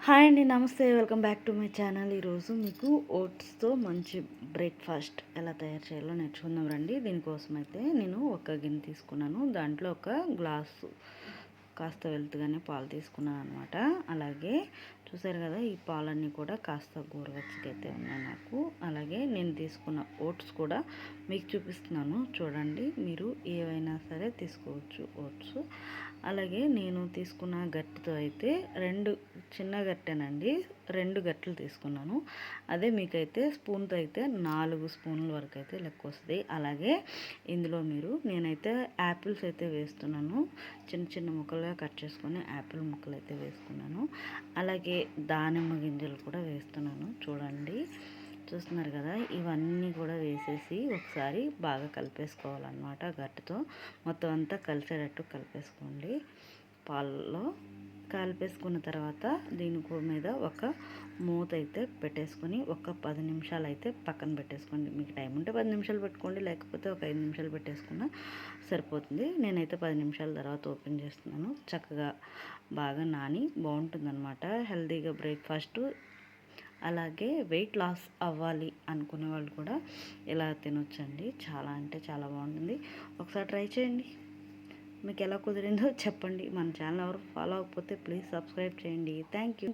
Hi అండి, నమస్తే. Welcome back to my channel. ఈరోజు మీకు ఓట్స్తో మంచి బ్రేక్ఫాస్ట్ ఎలా తయారు చేయాలో నేర్చుకుందాం రండి. దీనికోసం అయితే నేను ఒక గిన్నె తీసుకున్నాను. దాంట్లో ఒక గ్లాసు కాస్త వెలుతుగానే పాలు తీసుకున్నాను అనమాట. అలాగే చూసారు కదా, ఈ పాలన్నీ కూడా కాస్త గోరువెచ్చగా అయితే ఉన్నాయి నాకు. అలాగే నేను తీసుకున్న ఓట్స్ కూడా మీకు చూపిస్తున్నాను చూడండి. మీరు ఏవైనా సరే తీసుకోవచ్చు ఓట్స్. అలాగే నేను తీసుకున్న గట్టితో అయితే చిన్న గట్టెనండి, 2 గట్టెలు తీసుకున్నాను. అదే మీకైతే స్పూన్తో అయితే 4 స్పూన్ల వరకు అయితే లెక్క వస్తుంది. అలాగే ఇందులో నేనైతే యాపిల్స్ అయితే వేస్తున్నాను. చిన్న చిన్న ముక్కలుగా కట్ చేసుకొని యాపిల్ ముక్కలు అయితే వేసుకున్నాను. అలాగే దానిమ్మ గింజలు కూడా వేస్తున్నాను చూడండి. చూస్తున్నారు కదా, ఇవన్నీ కూడా వేసేసి ఒకసారి బాగా కలిపేసుకోవాలన్నమాట. గట్టితో మొత్తం అంతా కలిసేటట్టు కలిపేసుకోండి. పాలలో కలిపేసుకున్న తర్వాత దీని మీద ఒక మూత అయితే పెట్టేసుకొని ఒక 10 నిమిషాలు అయితే పక్కన పెట్టేసుకోండి. మీకు టైం ఉంటే 10 నిమిషాలు పెట్టుకోండి, లేకపోతే ఒక 5 నిమిషాలు పెట్టేసుకున్నా సరిపోతుంది. నేనైతే 10 నిమిషాల తర్వాత ఓపెన్ చేస్తున్నాను. చక్కగా బాగా నాని బాగుంటుందన్నమాట. హెల్తీగా బ్రేక్ఫాస్ట్. అలాగే వెయిట్ లాస్ అవ్వాలి అనుకునే వాళ్ళు కూడా ఇలా తినొచ్చండి. చాలా అంటే చాలా బాగుంటుంది. ఒకసారి ట్రై చేయండి. మీకు ఎలా కుదిరిందో చెప్పండి. మన ఛానల్ ఎవరు ఫాలో అవ్వకపోతే ప్లీజ్ సబ్స్క్రైబ్ చేయండి. Thank you.